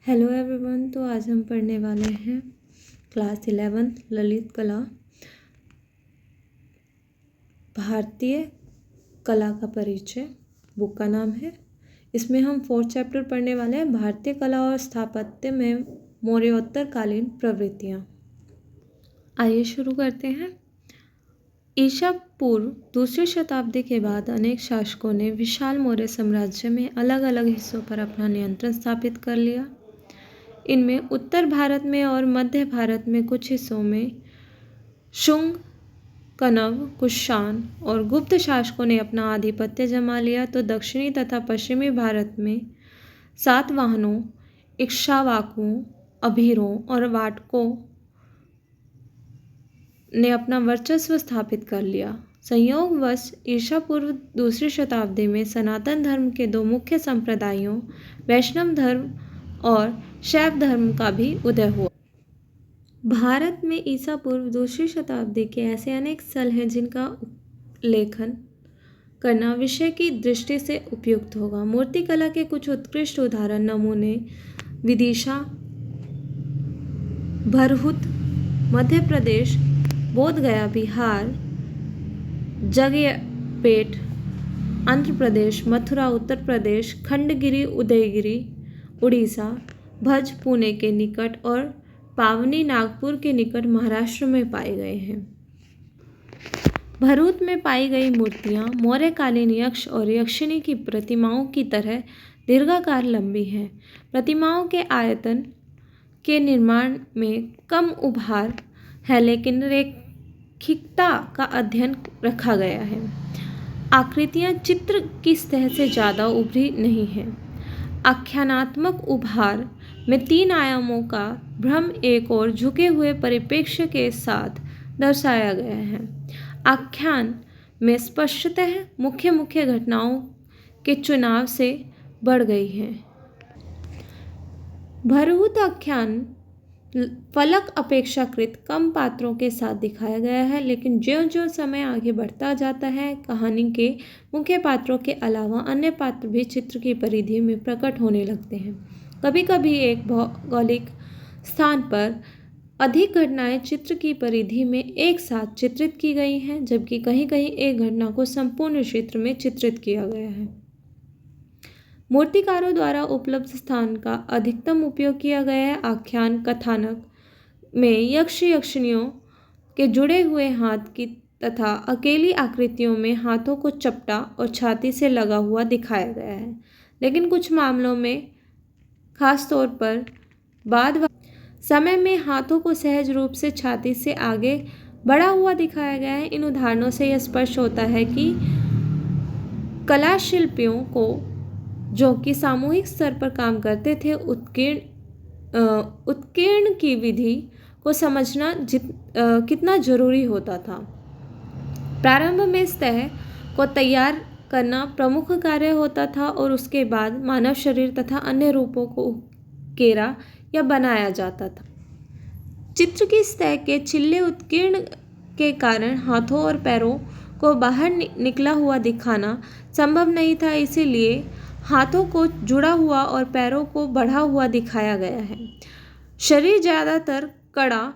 Hello everyone. तो आज हम पढ़ने वाले हैं क्लास 11 ललित कला, भारतीय कला का परिचय। बुक का नाम है। इसमें हम 4th चैप्टर पढ़ने वाले हैं, भारतीय कला और स्थापत्य में मौर्योत्तरकालीन प्रवृत्तियाँ। आइए शुरू करते हैं। ईसा पूर्व दूसरी शताब्दी के बाद अनेक शासकों ने विशाल मौर्य साम्राज्य में अलग अलग हिस्सों पर अपना नियंत्रण स्थापित कर लिया। इनमें उत्तर भारत में और मध्य भारत में कुछ हिस्सों में शुंग, कनव, कुषाण और गुप्त शासकों ने अपना आधिपत्य जमा लिया, तो दक्षिणी तथा पश्चिमी भारत में सातवाहनों, इक्ष्वाकुओं, अभीरों और वाटकों ने अपना वर्चस्व स्थापित कर लिया। संयोगवश ईसा पूर्व दूसरी शताब्दी में सनातन धर्म के दो मुख्य संप्रदायों वैष्णव धर्म और शैव धर्म का भी उदय हुआ। भारत में ईसा पूर्व दूसरी शताब्दी के ऐसे अनेक स्थल हैं जिनका लेखन करना विषय की दृष्टि से उपयुक्त होगा। मूर्तिकला के कुछ उत्कृष्ट उदाहरण नमूने विदिशा, भरहुत मध्य प्रदेश, बोधगया बिहार, जगयपेट आंध्र प्रदेश, मथुरा उत्तर प्रदेश, खंडगिरी उदयगिरी उड़ीसा, भज पुणे के निकट और पावनी नागपुर के निकट महाराष्ट्र में पाए गए हैं। भरूच में पाई गई मूर्तियां मौर्यकालीन यक्ष और यक्षिणी की प्रतिमाओं की तरह दीर्घाकार लंबी हैं। प्रतिमाओं के आयतन के निर्माण में कम उभार है, लेकिन रैखिकता का अध्ययन रखा गया है। आकृतियां चित्र की सतह से ज़्यादा उभरी नहीं हैं। आख्यानात्मक उभार में 3 आयामों का भ्रम एक और झुके हुए परिप्रेक्ष्य के साथ दर्शाया गया है। आख्यान में स्पष्टतः मुख्य मुख्य घटनाओं के चुनाव से बढ़ गई है। भरहुत आख्यान फलक अपेक्षाकृत कम पात्रों के साथ दिखाया गया है, लेकिन ज्यों-ज्यों समय आगे बढ़ता जाता है, कहानी के मुख्य पात्रों के अलावा अन्य पात्र भी चित्र की परिधि में प्रकट होने लगते हैं। कभी कभी एक भौगोलिक स्थान पर अधिक घटनाएं चित्र की परिधि में एक साथ चित्रित की गई हैं, जबकि कहीं कहीं एक घटना को संपूर्ण चित्र में चित्रित किया गया है। मूर्तिकारों द्वारा उपलब्ध स्थान का अधिकतम उपयोग किया गया है। आख्यान कथानक में यक्ष यक्षिणियों के जुड़े हुए हाथ की तथा अकेली आकृतियों में हाथों को चपटा और छाती से लगा हुआ दिखाया गया है, लेकिन कुछ मामलों में खासतौर पर बाद समय में हाथों को सहज रूप से छाती से आगे बढ़ा हुआ दिखाया गया है। इन उदाहरणों से यह स्पष्ट होता है कि कला शिल्पियों को, जो कि सामूहिक स्तर पर काम करते थे, उत्कीर्ण की विधि को समझना कितना जरूरी होता था। प्रारंभ में सतह को तैयार करना प्रमुख कार्य होता था और उसके बाद मानव शरीर तथा अन्य रूपों को उकेरा या बनाया जाता था। चित्र की सतह के छिले उत्कीर्ण के कारण हाथों और पैरों को बाहर निकला हुआ दिखाना संभव नहीं था, इसीलिए हाथों को जुड़ा हुआ और पैरों को बढ़ा हुआ दिखाया गया है। शरीर ज़्यादातर कड़ा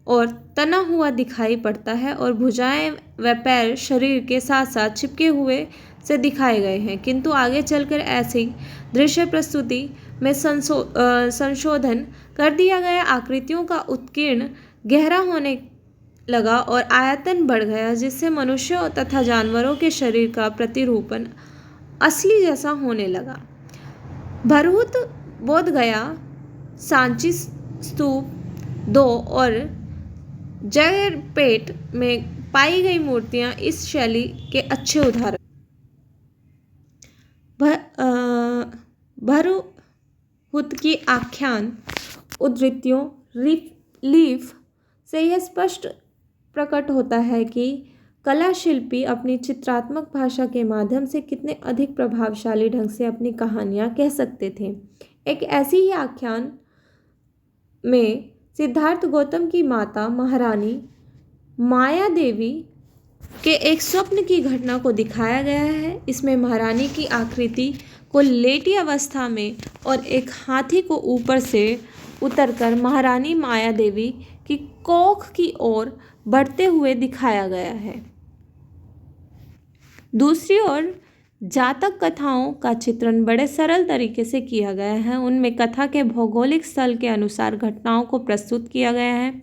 और तना हुआ दिखाई पड़ता है और भुजाएं व पैर शरीर के साथ साथ चिपके हुए से दिखाए गए हैं, किंतु आगे चलकर ऐसी दृश्य प्रस्तुति में संशोधन कर दिया गया। आकृतियों का उत्कीर्ण गहरा होने लगा और आयतन बढ़ गया, जिससे मनुष्यों तथा जानवरों के शरीर का प्रतिरूपण असली जैसा होने लगा। भरहुत, बोधगया, सांची स्तूप 2 और जगयपेट में पाई गई मूर्तियां इस शैली के अच्छे उदाहरण। भरहुत की आख्यान उद्धृतियों लीफ से यह स्पष्ट प्रकट होता है कि कला शिल्पी अपनी चित्रात्मक भाषा के माध्यम से कितने अधिक प्रभावशाली ढंग से अपनी कहानियाँ कह सकते थे। एक ऐसी ही आख्यान में सिद्धार्थ गौतम की माता महारानी माया देवी के एक स्वप्न की घटना को दिखाया गया है। इसमें महारानी की आकृति को लेटी अवस्था में और एक हाथी को ऊपर से उतरकर महारानी माया देवी की कोख की ओर बढ़ते हुए दिखाया गया है। दूसरी ओर जातक कथाओं का चित्रण बड़े सरल तरीके से किया गया है। उनमें कथा के भौगोलिक स्थल के अनुसार घटनाओं को प्रस्तुत किया गया है।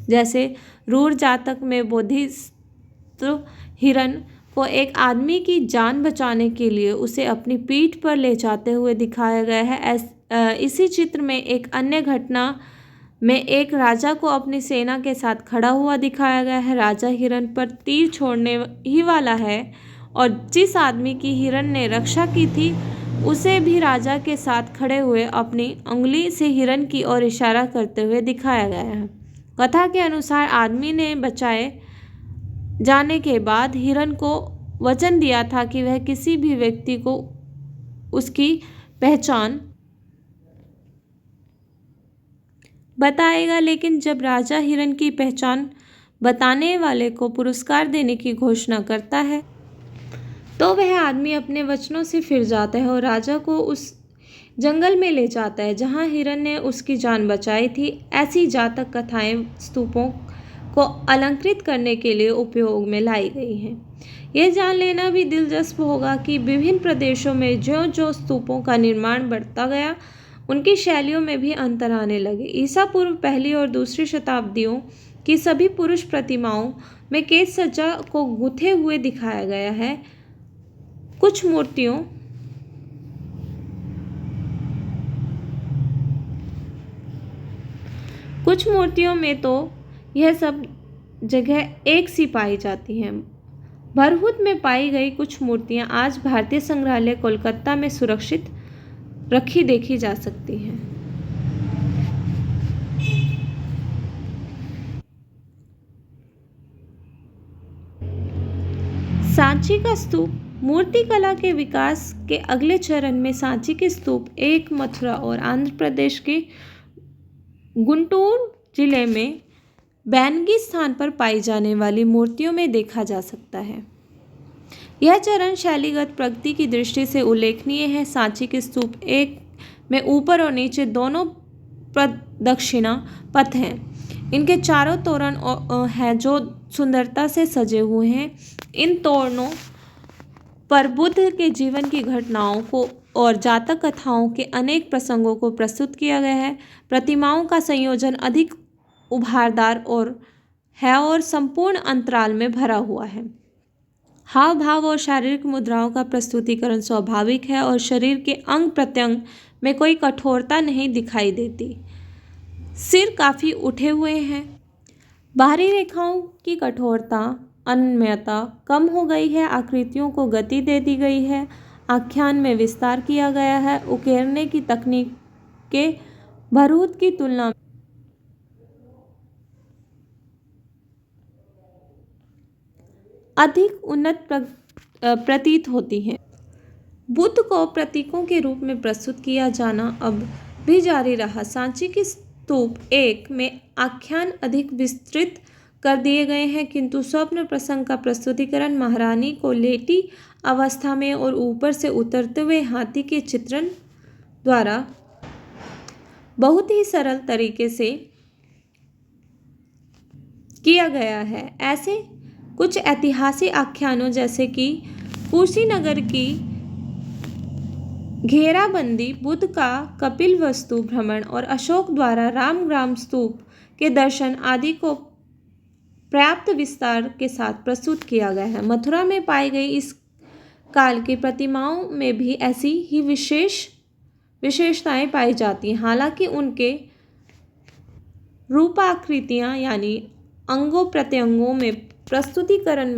जैसे रूर जातक में बोधिसत्व हिरण को एक आदमी की जान बचाने के लिए उसे अपनी पीठ पर ले जाते हुए दिखाया गया है। इसी चित्र में एक अन्य घटना में एक राजा को अपनी सेना के साथ खड़ा हुआ दिखाया गया है। राजा हिरण पर तीर छोड़ने ही वाला है और जिस आदमी की हिरण ने रक्षा की थी उसे भी राजा के साथ खड़े हुए अपनी उंगली से हिरण की ओर इशारा करते हुए दिखाया गया है। कथा के अनुसार आदमी ने बचाए जाने के बाद हिरण को वचन दिया था कि वह किसी भी व्यक्ति को उसकी पहचान बताएगा, लेकिन जब राजा हिरण की पहचान बताने वाले को पुरस्कार देने की घोषणा करता है तो वह आदमी अपने वचनों से फिर जाता है और राजा को उस जंगल में ले जाता है जहां हिरण ने उसकी जान बचाई थी। ऐसी जातक कथाएं स्तूपों को अलंकृत करने के लिए उपयोग में लाई गई हैं। यह जान लेना भी दिलचस्प होगा कि विभिन्न प्रदेशों में जो स्तूपों का निर्माण बढ़ता गया उनकी शैलियों में भी अंतर आने लगे। ईसा पूर्व पहली और दूसरी शताब्दियों की सभी पुरुष प्रतिमाओं में केश सज्जा को गूंथे हुए दिखाया गया है। कुछ मूर्तियों में तो यह सब जगह एक सी पाई जाती हैं। भरहुत में पाई गई कुछ मूर्तियां आज भारतीय संग्रहालय कोलकाता में सुरक्षित रखी देखी जा सकती हैं। सांची का स्तूप। मूर्तिकला के विकास के अगले चरण में सांची के स्तूप एक मथुरा और आंध्र प्रदेश के गुंटूर जिले में बैनगी स्थान पर पाई जाने वाली मूर्तियों में देखा जा सकता है। यह चरण शैलीगत प्रगति की दृष्टि से उल्लेखनीय है। सांची के स्तूप एक में ऊपर और नीचे दोनों प्रदक्षिणा पथ हैं। इनके चारों तोरण हैं जो सुंदरता से सजे हुए हैं। इन तोरणों पर बुद्ध के जीवन की घटनाओं को और जातक कथाओं के अनेक प्रसंगों को प्रस्तुत किया गया है। प्रतिमाओं का संयोजन अधिक उभारदार और संपूर्ण अंतराल में भरा हुआ है। हाव भाव और शारीरिक मुद्राओं का प्रस्तुतिकरण स्वाभाविक है और शरीर के अंग प्रत्यंग में कोई कठोरता नहीं दिखाई देती। सिर काफ़ी उठे हुए हैं। बाहरी रेखाओं की कठोरता अनम्यता कम हो गई है। आकृतियों को गति दे दी गई है। आख्यान में विस्तार किया गया है। उकेरने की तकनीक के भरहुत की तुलना में अधिक उन्नत प्रतीत होती है। बुद्ध को प्रतीकों के रूप में प्रस्तुत किया जाना अब भी जारी रहा। सांची की स्तूप एक में आख्यान अधिक विस्तृत कर दिए गए हैं, किंतु स्वप्न प्रसंग का प्रस्तुतिकरण महारानी को लेटी अवस्था में और ऊपर से उतरते हुए हाथी के चित्रण द्वारा बहुत ही सरल तरीके से किया गया है। ऐसे कुछ ऐतिहासिक आख्यानों जैसे कि कुशीनगर की घेराबंदी, बुद्ध का कपिलवस्तु भ्रमण और अशोक द्वारा रामग्राम स्तूप के दर्शन आदि को पर्याप्त विस्तार के साथ प्रस्तुत किया गया है। मथुरा में पाई गई इस काल की प्रतिमाओं में भी ऐसी ही विशेषताएं पाई जाती हैं। हालांकि उनके रूपाकृतियां यानी अंगों प्रत्यंगों में प्रस्तुतिकरण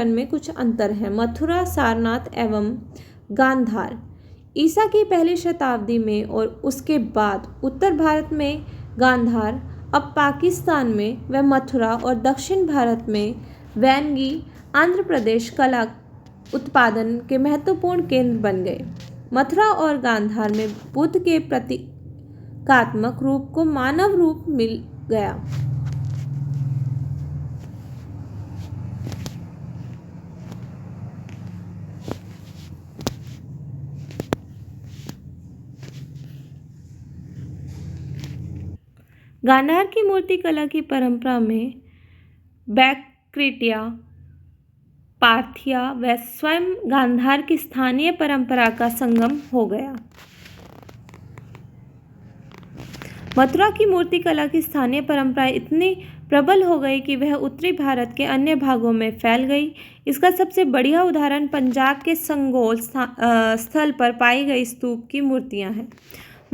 में कुछ अंतर है। मथुरा, सारनाथ एवं गांधार ईसा की पहली शताब्दी में और उसके बाद उत्तर भारत में गांधार, अब पाकिस्तान में व मथुरा और दक्षिण भारत में वैनगी आंध्र प्रदेश कला उत्पादन के महत्वपूर्ण केंद्र बन गए। मथुरा और गांधार में बुद्ध के प्रतीकात्मक रूप को मानव रूप मिल गया। गांधार की मूर्ति कला की परंपरा में बैक्ट्रिया, पार्थिया व स्वयं गांधार की स्थानीय परंपरा का संगम हो गया। मथुरा की मूर्ति कला की स्थानीय परंपरा इतनी प्रबल हो गई कि वह उत्तरी भारत के अन्य भागों में फैल गई। इसका सबसे बढ़िया उदाहरण पंजाब के संगोल स्थल पर पाई गई स्तूप की मूर्तियां हैं।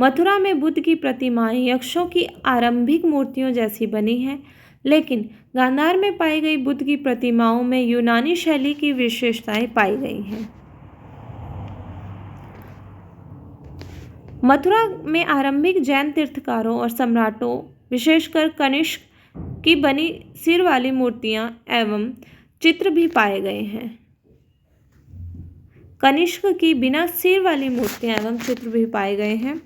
मथुरा में बुद्ध की प्रतिमाएं यक्षों की आरंभिक मूर्तियों जैसी बनी हैं, लेकिन गांधार में पाई गई बुद्ध की प्रतिमाओं में यूनानी शैली की विशेषताएं पाई गई हैं। मथुरा में आरंभिक जैन तीर्थकारों और सम्राटों, विशेषकर कनिष्क की बनी सिर वाली मूर्तियां एवं चित्र भी पाए गए हैं। कनिष्क की बिना सिर वाली मूर्तियां एवं चित्र भी पाए गए हैं।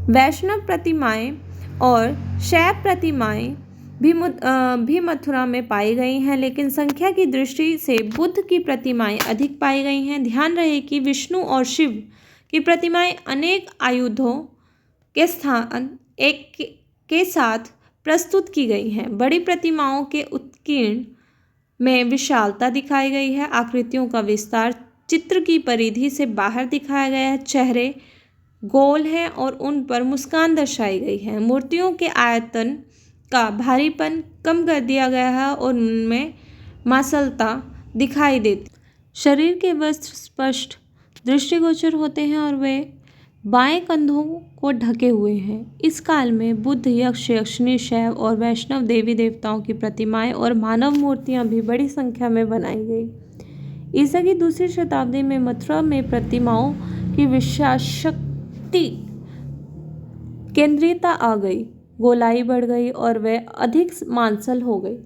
वैष्णव प्रतिमाएं और शैव प्रतिमाएं भी मथुरा में पाई गई हैं, लेकिन संख्या की दृष्टि से बुद्ध की प्रतिमाएं अधिक पाई गई हैं। ध्यान रहे कि विष्णु और शिव की प्रतिमाएं अनेक आयुधों के स्थान एक के साथ प्रस्तुत की गई हैं। बड़ी प्रतिमाओं के उत्कीर्ण में विशालता दिखाई गई है। आकृतियों का विस्तार चित्र की परिधि से बाहर दिखाया गया है। चेहरे गोल हैं और उन पर मुस्कान दर्शाई गई है। मूर्तियों के आयतन का भारीपन कम कर दिया गया है और उनमें मांसलता दिखाई देती। शरीर के वस्त्र स्पष्ट दृष्टिगोचर होते हैं और वे बाएं कंधों को ढके हुए हैं। इस काल में बुद्ध, यक्ष, यक्षिणी, शैव और वैष्णव देवी देवताओं की प्रतिमाएं और मानव मूर्तियां भी बड़ी संख्या में बनाई गई। ईसा की दूसरी शताब्दी में मथुरा में प्रतिमाओं की विशाल शक्ति केंद्रीयता आ गई, गोलाई बढ़ गई और वे अधिक मांसल हो गई।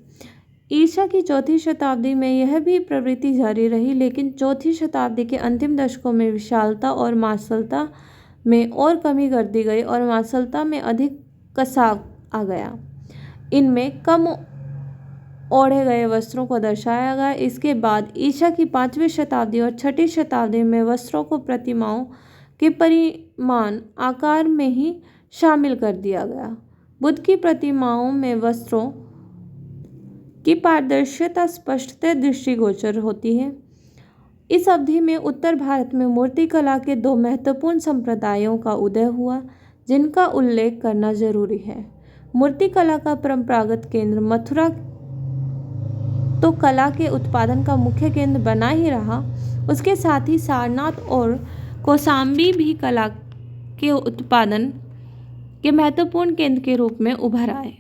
ईसा की चौथी शताब्दी में यह भी प्रवृत्ति जारी रही, लेकिन चौथी शताब्दी के अंतिम दशकों में विशालता और मांसलता में और कमी कर दी गई और मांसलता में अधिक कसाव आ गया। इनमें कम ओढ़े गए वस्त्रों को दर्शाया गया। इसके बाद ईसा की 5वीं शताब्दी और 6ठी शताब्दी में वस्त्रों को प्रतिमाओं के परिमाण आकार में ही शामिल कर दिया गया। बुद्ध की प्रतिमाओं में वस्त्रों की पारदर्शिता स्पष्टतः दृष्टिगोचर होती है। इस अवधि में उत्तर भारत में मूर्तिकला के दो महत्वपूर्ण संप्रदायों का उदय हुआ, जिनका उल्लेख करना जरूरी है। मूर्तिकला का परंपरागत केंद्र मथुरा तो कला के उत्पादन का मुख्य केंद्र बना ही रहा, उसके साथ ही सारनाथ और कौशाम्बी भी कला के उत्पादन के महत्वपूर्ण केंद्र के रूप में उभर आए।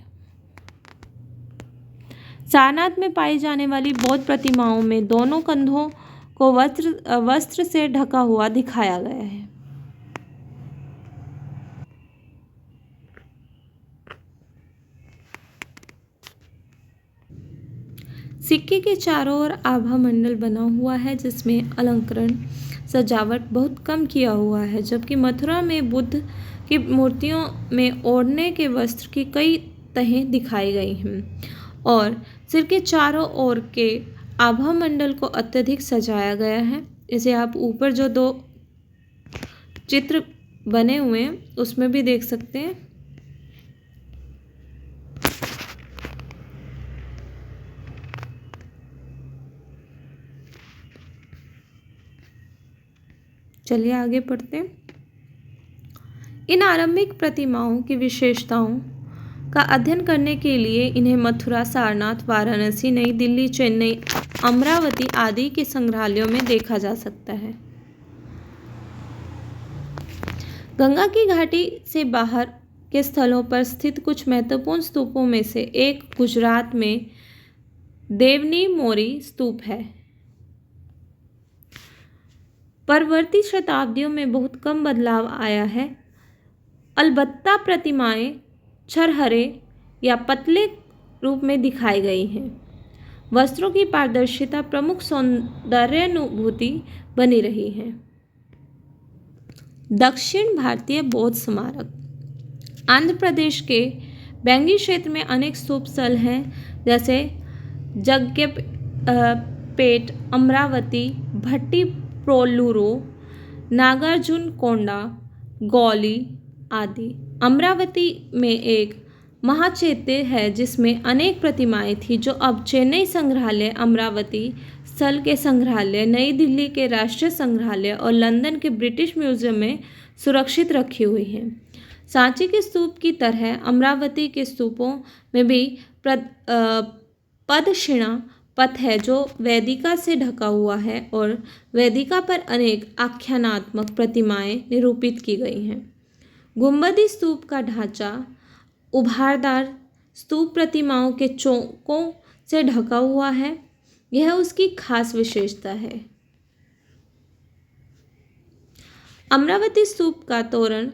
सारनाथ में पाई जाने वाली बौद्ध प्रतिमाओं में दोनों कंधों को वस्त्र से ढका हुआ दिखाया गया है। सिक्के के चारों ओर आभा मंडल बना हुआ है, जिसमें अलंकरण सजावट बहुत कम किया हुआ है, जबकि मथुरा में बुद्ध की मूर्तियों में ओढ़ने के वस्त्र की कई तहें दिखाई गई हैं और सिर के चारों ओर के आभा मंडल को अत्यधिक सजाया गया है। इसे आप ऊपर जो दो चित्र बने हुए हैं उसमें भी देख सकते हैं। चलिए आगे पढ़ते हैं। इन आरंभिक प्रतिमाओं की विशेषताओं का अध्ययन करने के लिए इन्हें मथुरा, सारनाथ, वाराणसी, नई दिल्ली, चेन्नई, अमरावती आदि के संग्रहालयों में देखा जा सकता है। गंगा की घाटी से बाहर के स्थलों पर स्थित कुछ महत्वपूर्ण स्तूपों में से एक गुजरात में देवनी मोरी स्तूप है। परवर्ती शताब्दियों में बहुत कम बदलाव आया है। अलबत्ता प्रतिमाएं छरहरे या पतले रूप में दिखाई गई हैं। वस्त्रों की पारदर्शिता प्रमुख सौंदर्यानुभूति बनी रही है। दक्षिण भारतीय बौद्ध स्मारक। आंध्र प्रदेश के बैंगी क्षेत्र में अनेक स्तूप स्थल हैं, जैसे जग्गेपेट, अमरावती, भट्टी प्रोलूरो, नागार्जुन कोंडा, गौली आदि। अमरावती में एक महाचैत्य है जिसमें अनेक प्रतिमाएं थी, जो अब चेन्नई संग्रहालय, अमरावती स्थल के संग्रहालय, नई दिल्ली के राष्ट्रीय संग्रहालय और लंदन के ब्रिटिश म्यूजियम में सुरक्षित रखी हुई हैं। सांची के स्तूप की तरह अमरावती के स्तूपों में भी पदक्षिणा पथ है जो वेदिका से ढका हुआ है और वेदिका पर अनेक आख्यानात्मक प्रतिमाएं निरूपित की गई हैं। गुंबदी स्तूप का ढांचा उभारदार स्तूप प्रतिमाओं के चौकों से ढका हुआ है, यह उसकी खास विशेषता है। अमरावती स्तूप का तोरण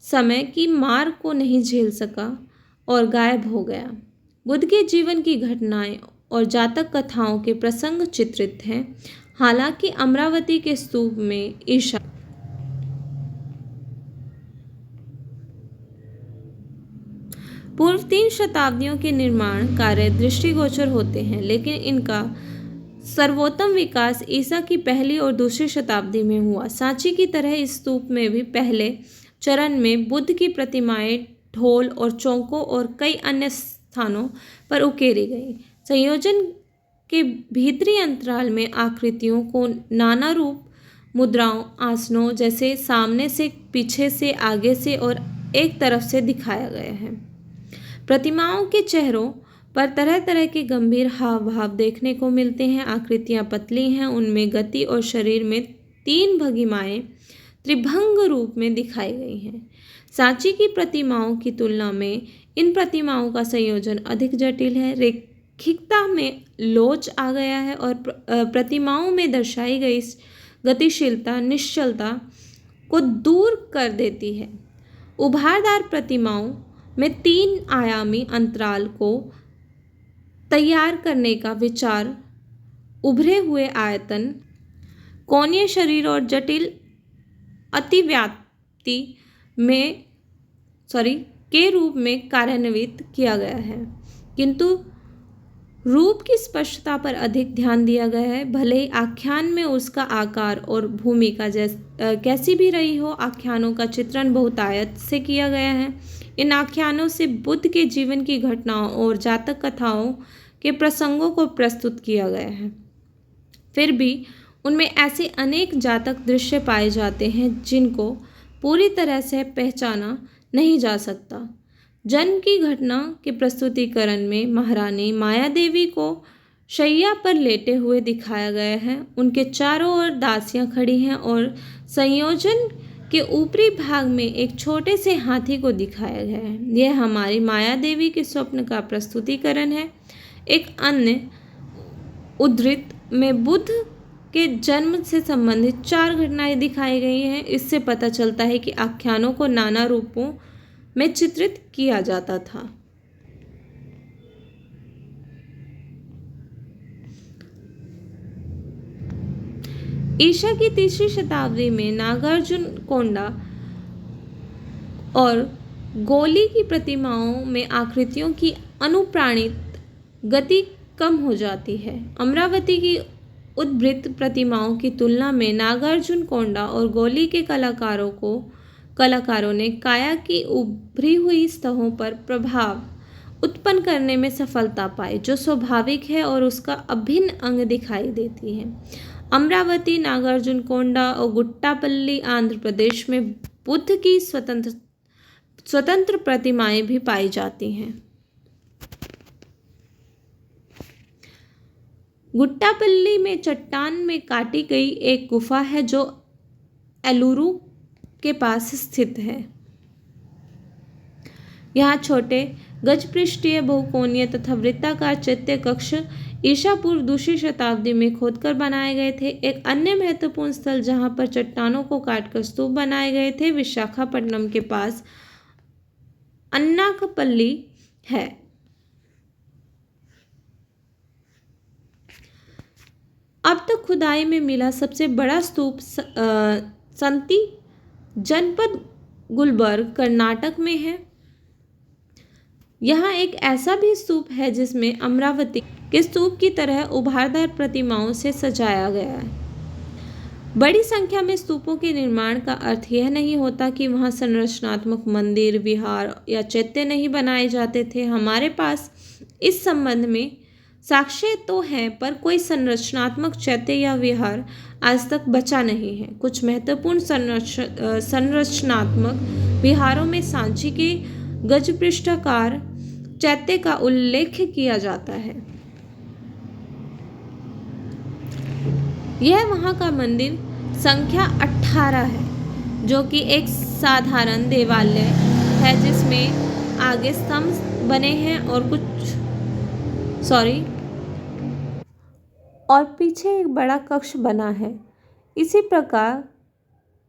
समय की मार को नहीं झेल सका और गायब हो गया। बुद्ध के जीवन की घटनाएं और जातक कथाओं के प्रसंग चित्रित हैं। हालांकि अमरावती के स्तूप में ईशा पूर्व 3 शताब्दियों के निर्माण कार्य दृष्टिगोचर होते हैं, लेकिन इनका सर्वोत्तम विकास ईसा की पहली और दूसरी शताब्दी में हुआ। सांची की तरह इस स्तूप में भी पहले चरण में बुद्ध की प्रतिमाएं ढोल और चौकों और कई अन्य स्थानों पर उकेरी गई। संयोजन के भीतरी अंतराल में आकृतियों को नाना रूप, मुद्राओं, आसनों जैसे सामने से, पीछे से, आगे से और एक तरफ से दिखाया गया है। प्रतिमाओं के चेहरों पर तरह तरह के गंभीर हाव भाव देखने को मिलते हैं। आकृतियां पतली हैं, उनमें गति और शरीर में 3 भंगिमाएं त्रिभंग रूप में दिखाई गई हैं। सांची की प्रतिमाओं की तुलना में इन प्रतिमाओं का संयोजन अधिक जटिल है। रेखिकता में लोच आ गया है और प्रतिमाओं में दर्शाई गई गतिशीलता निश्चलता को दूर कर देती है। उभारदार प्रतिमाओं में 3 आयामी अंतराल को तैयार करने का विचार उभरे हुए आयतन, कोणीय शरीर और जटिल अतिव्याप्ति के रूप में कार्यान्वित किया गया है, किंतु रूप की स्पष्टता पर अधिक ध्यान दिया गया है। भले ही आख्यान में उसका आकार और भूमिका कैसी भी रही हो, आख्यानों का चित्रण बहुतायत से किया गया है। इन आख्यानों से बुद्ध के जीवन की घटनाओं और जातक कथाओं के प्रसंगों को प्रस्तुत किया गया है। फिर भी उनमें ऐसे अनेक जातक दृश्य पाए जाते हैं जिनको पूरी तरह से पहचाना नहीं जा सकता। जन्म की घटना के प्रस्तुतिकरण में महारानी माया देवी को शैया पर लेटे हुए दिखाया गया है। उनके चारों ओर दासियां खड़ी हैं और संयोजन के ऊपरी भाग में एक छोटे से हाथी को दिखाया गया है। यह हमारी माया देवी के स्वप्न का प्रस्तुतिकरण है। एक अन्य उद्धृत में बुद्ध के जन्म से संबंधित 4 घटनाएं दिखाई गई हैं। इससे पता चलता है कि आख्यानों को नाना रूपों में चित्रित किया जाता था। ईसा की 3री शताब्दी में नागार्जुन कोंडा और गोली की प्रतिमाओं में आकृतियों की अनुप्राणित गति कम हो जाती है। अमरावती की उद्भृत प्रतिमाओं की तुलना में नागार्जुन कोंडा और गोली के कलाकारों ने काया की उभरी हुई सतहों पर प्रभाव उत्पन्न करने में सफलता पाई, जो स्वाभाविक है और उसका अभिन्न अंग दिखाई देती है। अमरावती, नागार्जुन कोंडा और गुट्टापल्ली आंध्र प्रदेश में बुद्ध की स्वतंत्र प्रतिमाएं भी पाई जाती हैं। गुट्टापल्ली में चट्टान में काटी गई एक गुफा है जो एलुरु के पास स्थित है। यहाँ छोटे गजपृष्ठीय बहुकोणीय तथा वृत्ताकार चैत्य कक्ष ईसा पूर्व 2री शताब्दी में खोदकर बनाए गए थे। एक अन्य महत्वपूर्ण स्थल जहाँ पर चट्टानों को काटकर स्तूप बनाए गए थे विशाखापट्टनम के पास अन्नाकपल्ली है। अब तक खुदाई में मिला सबसे बड़ा स्तूप संती जनपद गुलबर्ग कर्नाटक में है। यहाँ एक ऐसा भी स्तूप है जिसमें अमरावती के स्तूप की तरह उभारदार प्रतिमाओं से सजाया गया है। बड़ी संख्या में स्तूपों के निर्माण का अर्थ यह नहीं होता कि वहाँ संरचनात्मक मंदिर, विहार या चैत्य नहीं बनाए जाते थे। हमारे पास इस संबंध में साक्ष्य तो हैं, पर कोई संरचनात्मक चैत्य या विहार आज तक बचा नहीं है। कुछ महत्वपूर्ण संरचनात्मक विहारों में सांची के गजपृष्ठाकार चैत्य का उल्लेख किया जाता है। यह वहाँ का मंदिर संख्या 18 है, जो कि एक साधारण देवालय है जिसमें आगे स्तंभ बने हैं और पीछे एक बड़ा कक्ष बना है। इसी प्रकार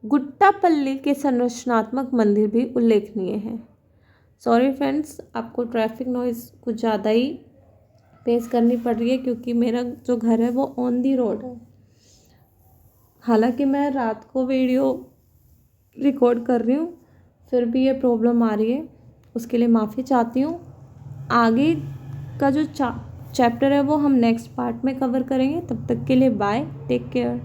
गुट्टापल्ली के संरचनात्मक मंदिर भी उल्लेखनीय है। सॉरी फ्रेंड्स, आपको ट्रैफिक नॉइज़ कुछ ज़्यादा ही फेस करनी पड़ रही है क्योंकि मेरा जो घर है वो ऑन दी रोड है। हालांकि मैं रात को वीडियो रिकॉर्ड कर रही हूँ, फिर भी ये प्रॉब्लम आ रही है, उसके लिए माफ़ी चाहती हूँ। आगे का जो चैप्टर है वो हम नेक्स्ट पार्ट में कवर करेंगे। तब तक के लिए बाय, टेक केयर।